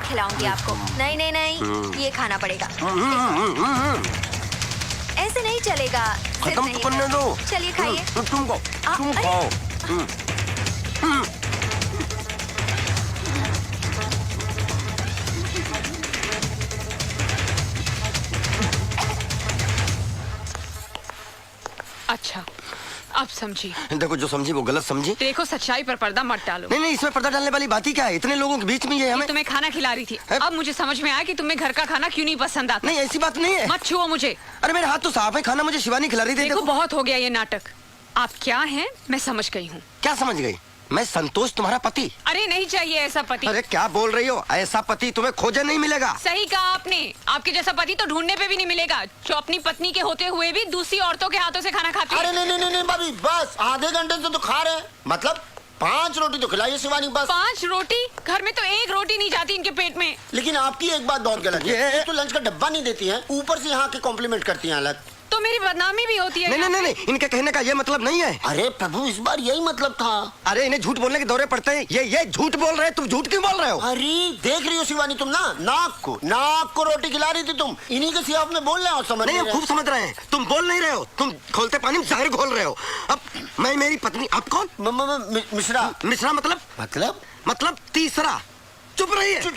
खिलाऊंगी आपको। नहीं नहीं नहीं, ये खाना पड़ेगा। ऐसे नहीं चलेगा। खत्म तो करने दो। चलिए खाइए। तुम खाओ। अच्छा, अब समझी। देखो, जो समझी वो गलत समझी। देखो, सच्चाई पर पर्दा मत डालो। नहीं नहीं, इसमें पर्दा डालने वाली बात ही क्या है? इतने लोगों के बीच में ये हमें तुम्हें खाना खिला रही थी। अब मुझे समझ में आया कि तुम्हें घर का खाना क्यों नहीं पसंद आता। नहीं, ऐसी बात नहीं है। मत छुओ मुझे। अरे मेरे हाथ तो साफ है, खाना मुझे शिवानी खिला रही थी। देखो, बहुत हो गया ये नाटक। आप क्या हैं मैं समझ गई हूँ। क्या समझ गई? मैं संतोष तुम्हारा पति। अरे नहीं चाहिए ऐसा पति। अरे क्या बोल रही हो? ऐसा पति तुम्हें खोजे नहीं मिलेगा। सही कहा आपने। आपके जैसा पति तो ढूंढने पे भी नहीं मिलेगा, जो अपनी पत्नी के होते हुए भी दूसरी औरतों के हाथों से खाना खाती है। अरे नहीं भाभी, बस आधे घंटे से तो खा रहे हैं। मतलब 5 रोटी तो खिलाइए शिवानी, बस। 5 रोटी? घर में तो 1 रोटी नहीं जाती इनके पेट में। लेकिन आपकी एक बात बहुत गलत है। एक तो लंच का डब्बा नहीं देती हैं, ऊपर से यहाँ के कॉम्प्लीमेंट करती हैं अलग। तो मेरी बदनामी भी होती है। नहीं, इनके कहने का ये मतलब नहीं है। अरे प्रभु, इस बार यही मतलब था। अरे इन्हें झूठ बोलने के दौरे पड़ते हैं। ये झूठ बोल रहे हैं। तुम झूठ क्यों बोल रहे हो? अरे देख रही हो शिवानी, तुम ना नाक को रोटी खिला रही थी तुम। इन्हीं के सियाफ में बोल रहे हो, समझ नहीं, हम खूब समझ रहे हैं। तुम बोल नहीं रहे हो, तुम खोलते पानी में जहर घोल रहे हो। अब मैं मेरी पत्नी, आप कौन? मिश्रा मतलब तीसरा। चुप रहिए। चलो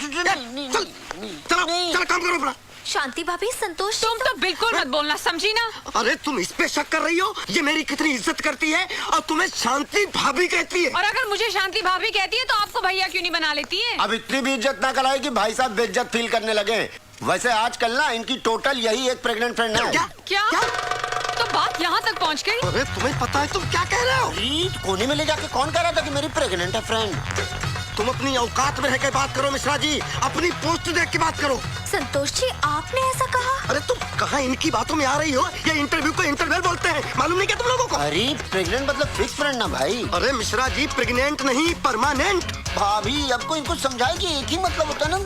काम करो अपना। शांति भाभी, संतोष तुम तो बिल्कुल मत बोलना, समझी ना? अरे तुम इस पे शक कर रही हो? ये मेरी कितनी इज्जत करती है और तुम्हें शांति भाभी कहती है। और अगर मुझे शांति भाभी कहती है तो आपको भैया क्यों नहीं बना लेती है? अब इतनी भी इज्जत ना कराए कि भाई साहब बेइज्जत फील करने लगे। वैसे आजकल ना इनकी टोटल यही एक प्रेग्नेंट फ्रेंड है। क्या? तो बात यहाँ तक पहुँच गई? अरे तुम्हें पता है तुम क्या कह रहे हो? कोने में ले जाके कौन कह रहा था कि मेरी प्रेग्नेंट है फ्रेंड? तुम अपनी औकात में रहकर बात करो मिश्रा जी। अपनी पोस्ट देख के बात करो। संतोष जी, आपने ऐसा कहा? अरे तुम कहाँ इनकी बातों में आ रही हो? ये इंटरव्यू को इंटरवल बोलते हैं, मालूम नहीं क्या तुम लोगों को? अरे प्रेग्नेंट मतलब फिक्स फ्रेंड ना भाई। अरे मिश्रा जी, प्रेग्नेंट नहीं, परमानेंट। भाभी अब को इनको समझाए कि एक ही मतलब होता है ना।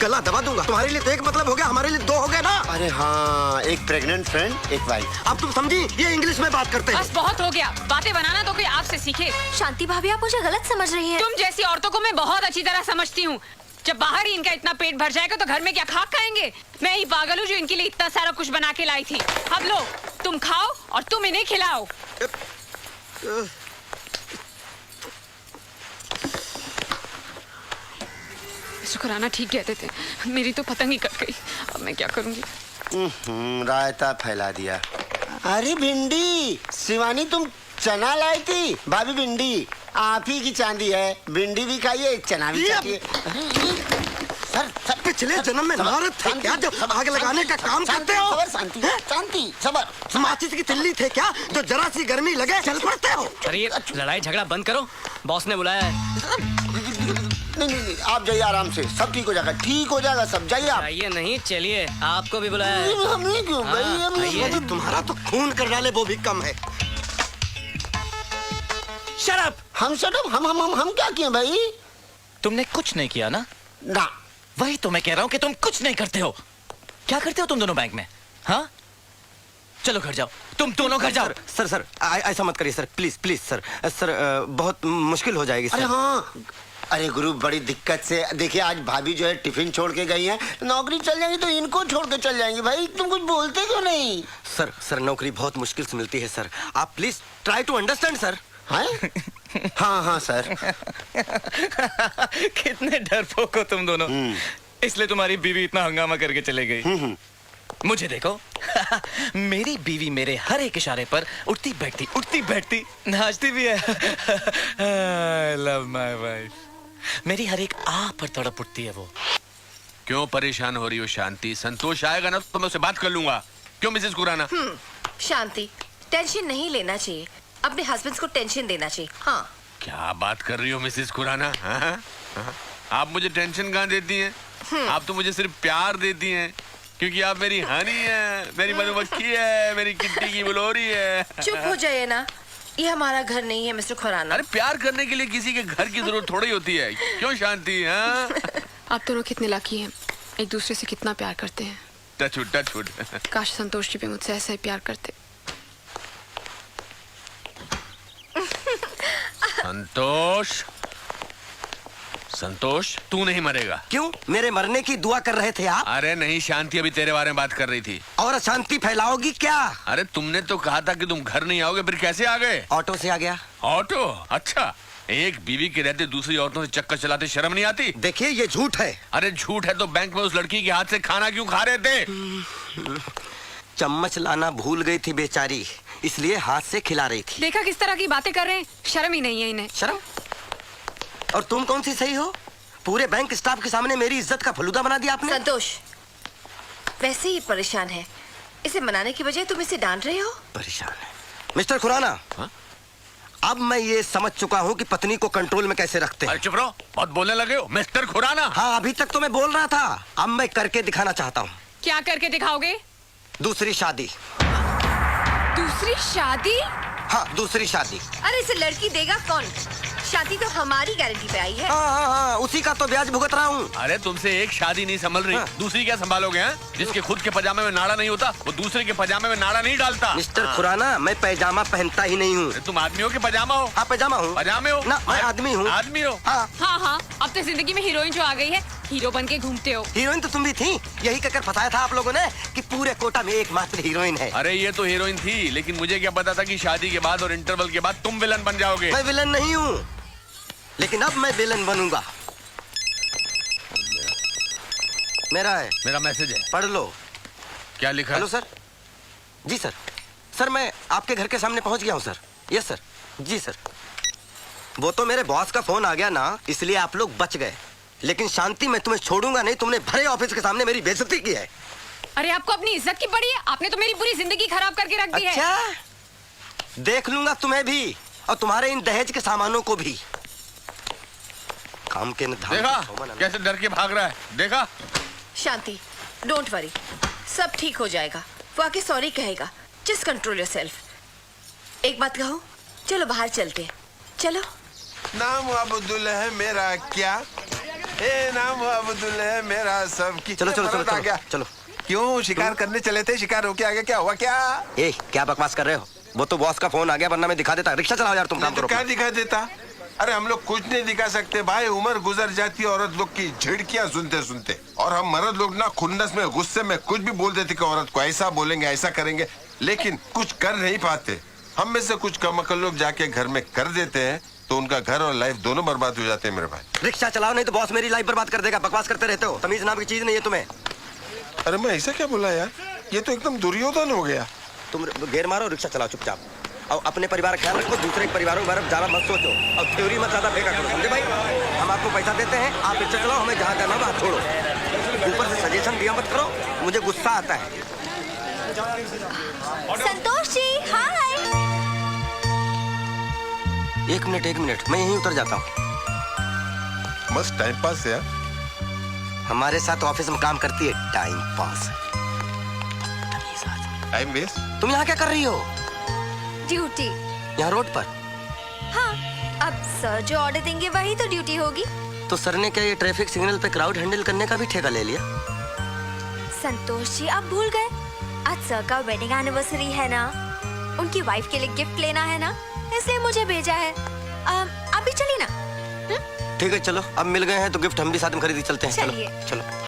गला दबा दूंगा। तुम्हारे लिए तो एक मतलब हो गया, हमारे लिए 2 हो गए ना। अरे हाँ, एक प्रेग्नेंट फ्रेंड, एक वाइफ। अब तुम समझी? ये इंग्लिश में बात करते हैं। बस बहुत हो गया। बातें बनाना तो कोई आपसे सीखे। शांति भाभी, आप मुझे गलत समझ रही हैं। तुम जैसी औरतों को मैं बहुत अच्छी तरह समझती हूँ। जब बाहर ही इनका इतना पेट भर जाएगा तो घर में क्या खाक खाएंगे? मैं ही पागल हूँ जो इनके लिए इतना सारा कुछ बना के लाई थी। अब लो, तुम खाओ और तुम इन्हें खिलाओ। शुक्राना ठीक कहते थे, मेरी तो पतंग ही कट गई। अब मैं क्या करूंगी? रायता फैला दिया। अरे भिंडी, शिवानी तुम चना लाई थी। भाभी भिंडी आप ही की चांदी है। भिंडी भी खाइए, चना भी खाइए। सर पिछले जन्म में नारद थे क्या, जब आग लगाने का काम करते हो? शांति सबर। माचिस की तिल्ली थे क्या, जो जरा सी गर्मी लगे चल पड़ते हो? अरे ये लड़ाई झगड़ा बंद करो, बॉस ने बुलाया है। नहीं, आप जाइए आराम से, सब ठीक हो जाएगा, सब जाइए आप। जाइए नहीं, चलिए, आपको भी बुलाया है। हमें क्यों भाई? तुम्हारा तो खून कर डाले वो भी कम है। Shut up! हम क्या किए भाई? तुमने कुछ नहीं किया ना? ना। वही तो मैं कह रहा हूँ कि तुम कुछ नहीं करते हो। क्या करते हो तुम दोनों बैंक में? हाँ, चलो घर जाओ, तुम दोनों घर जाओ। सर ऐसा मत करिए सर, प्लीज सर, बहुत मुश्किल हो जाएगी सर। अरे हाँ, अरे गुरु, बड़ी दिक्कत से देखिए, आज भाभी जो है टिफिन छोड़ के गई हैं। नौकरी चल जाएंगी तो इनको छोड़ के चल जाएंगी। भाई तुम कुछ बोलते क्यों नहीं? सर नौकरी बहुत मुश्किल से मिलती है सर, आप please try to understand sir. हाँ सर। कितने डरपोक हो तुम दोनों। इसलिए तुम्हारी बीवी इतना हंगामा करके चले गई। मुझे देखो, मेरी बीवी मेरे हर एक इशारे पर उठती बैठती नाचती भी है। I love my wife. मेरी हर एक आ पर तड़प उठती है वो। क्यों परेशान हो रही हो शांति? संतोष आएगा ना तो मैं उससे बात कर लूंगा। क्यों मिसेस खुराना? शांति, टेंशन नहीं लेना चाहिए, अपने हस्बैंड को टेंशन देना चाहिए। हाँ। क्या बात कर रही हो मिसेस खुराना? आप मुझे टेंशन कहाँ देती हैं? आप तो मुझे सिर्फ प्यार देती हैं, क्योंकि आप मेरी हनी है, मेरी मधुमक्खी है, मेरी किट्टी की बुलोरी है। चुप हो जाइए ना, ये हमारा घर नहीं है मिस्टर खुराना। अरे प्यार करने के लिए किसी के घर की जरूरत थोड़ी होती है। क्यों शांति? आप दोनों कितने लकी हैं, एक दूसरे से कितना प्यार करते हैं। टचवुड। काश संतोष जी भी मुझसे ऐसा ही प्यार करते। संतोष, तू नहीं मरेगा। क्यों? मेरे मरने की दुआ कर रहे थे आप? अरे नहीं, शांति अभी तेरे बारे में बात कर रही थी। और अशांति फैलाओगी क्या? अरे तुमने तो कहा था कि तुम घर नहीं आओगे, फिर कैसे आ गए? ऑटो से आ गया। ऑटो? अच्छा, एक बीवी के रहते दूसरी औरतों से चक्कर चलाते शर्म नहीं आती? देखिए ये झूठ है। अरे झूठ है तो बैंक में उस लड़की के हाथ से खाना क्यों खा रहे थे? चम्मच लाना भूल गई थी बेचारी, इसलिए हाथ से खिला रही थी। देखा किस तरह की बातें कर रहे हैं, शर्म ही नहीं है इन्हें। शर्म? और तुम कौन सी सही हो? पूरे बैंक स्टाफ के सामने मेरी इज्जत का फलूदा बना दिया आपने। संतोष वैसे ही परेशान है, इसे मनाने की बजाय तुम इसे डांट रहे हो। परेशान है मिस्टर खुराना। अब मैं ये समझ चुका हूँ कि पत्नी को कंट्रोल में कैसे रखते हैं। अरे चुप रहो, बहुत बोलने लगे हो मिस्टर खुराना। हाँ, अभी तक तो मैं बोल रहा था, अब मैं करके दिखाना चाहता हूँ। क्या करके दिखाओगे? दूसरी शादी। दूसरी शादी? हाँ, दूसरी शादी। अरे इसे लड़की देगा कौन? शादी तो हमारी गारंटी पे आई है। हाँ, उसी का तो ब्याज भुगत रहा हूँ। अरे तुमसे एक शादी नहीं संभल रही, हाँ। दूसरी क्या संभालोगे? हैं? जिसके खुद के पजामे में नाड़ा नहीं होता वो दूसरे के पजामे में नाड़ा नहीं डालता। मिस्टर खुराना, मैं पैजामा पहनता ही नहीं हूँ। अरे तुम आदमी हो कि पजामा हो? हाँ, पैजामा हूँ। पजामे हो ना, मैं आदमी हूँ। आदमी हो? हाँ। हाँ हाँ, अब तो जिंदगी में हीरोइन जो आ गई है, हीरो बन के घूमते हो। हीरोइन तो तुम भी थी, यही कहकर फंसाया था आप लोगों ने कि पूरे कोटा में एकमात्र हीरोइन है। अरे ये तो हीरोइन थी, लेकिन मुझे क्या पता था कि शादी के बाद और इंटरवल के बाद तुम विलन बन जाओगे। मैं विलन नहीं हूँ, लेकिन अब मैं विलन बनूंगा। मेरा है, मेरा मैसेज है, पढ़ लो। क्या लिखा है? Hello sir. जी सर। सर मैं आपके घर के सामने पहुंच गया हूं सर। Yes sir. जी सर। वो तो मेरे बॉस का फोन आ गया ना, इसलिए आप लोग बच गए, लेकिन शांति मैं तुम्हें छोड़ूंगा नहीं। तुमने भरे ऑफिस के सामने मेरी बेइज्जती की है। अरे आपको अपनी इज्जत की पड़ी है, आपने तो मेरी पूरी जिंदगी खराब करके रख दी है। अच्छा, देख लूंगा तुम्हें भी और तुम्हारे इन दहेज के सामानों को भी। काम के न धाम देखा के शोभन है ना। कैसे डर के भाग रहा है? देखा? शांति, डोंट वरी, सब ठीक हो जाएगा। वो आके सॉरी कहेगा। Just control yourself. एक बात कहो, चलो बाहर चलते हैं। चलो। नाम अब्दुल है मेरा, क्या नाम अब्दुल है मेरा, सब की। चलो चलो चलो आ गया। चलो। क्यों शिकार करने चले थे? शिकार होके आ गया, क्या हुआ? क्या ए, क्या बकवास कर रहे हो? वो तो बॉस का फोन आ गया, वरना मैं दिखा देता। रिक्शा चलाओ यार, तुम काम तो करो। क्या दिखा देता? अरे हम लोग कुछ नहीं दिखा सकते भाई, उम्र गुजर जाती है औरत लोग की झिड़कियां सुनते सुनते, और हम मर्द लोग ना खुन्नस में गुस्से में कुछ भी बोल देते कि औरत को ऐसा बोलेंगे ऐसा करेंगे, लेकिन कुछ कर नहीं पाते। हम में से कुछ कमअक्ल लोग जाके घर में कर देते हैं तो उनका घर और लाइफ दोनों बर्बाद हो जाते हैं मेरे भाई। रिक्शा चलाओ, नहीं तो बॉस मेरी लाइफ बर्बाद कर देगा। बकवास करते रहते हो, तमीज नाम की चीज नहीं है तुम्हें। अरे मैं ऐसा क्या बोला यार, ये तो एकदम दुर्योधन हो गया। तुम गेर मारो, रिक्शा चलाओ चुपचाप, और अपने परिवार का ख्याल रखो। दूसरे के परिवारों के बारे में ज्यादा मत सोचो, और थ्योरी मत ज्यादा फेंका करो, समझे भाई? हम आपको पैसा देते हैं, आप रिक्शा चलाओ, हमें जहाँ जाना हो वहाँ छोड़ो। ऊपर से सजेशन दिया मत करो, मुझे गुस्सा आता है। संतोष जी, हाय। एक मिनट, मैं यहीं उतर जाता हूँ। बस टाइम पास है यार। हमारे साथ ऑफिस में काम करती है, टाइम पास। Time waste. तुम यहाँ क्या कर रही हो? ड्यूटी। यहाँ रोड पर? हाँ, अब सर जो ऑर्डर देंगे वही तो ड्यूटी होगी। तो सर ने क्या ये ट्रैफिक सिग्नल पे क्राउड हैंडल करने का भी ठेका ले लिया? संतोष जी, आप भूल गए, आज सर का वेडिंग एनिवर्सरी है ना, उनकी वाइफ के लिए गिफ्ट लेना है ना, इसलिए मुझे भेजा है। आप भी चलिए ना। ठीक है चलो, अब मिल गए हैं तो गिफ्ट हम भी साथ में खरीदी चलते हैं। चलिए। चलो।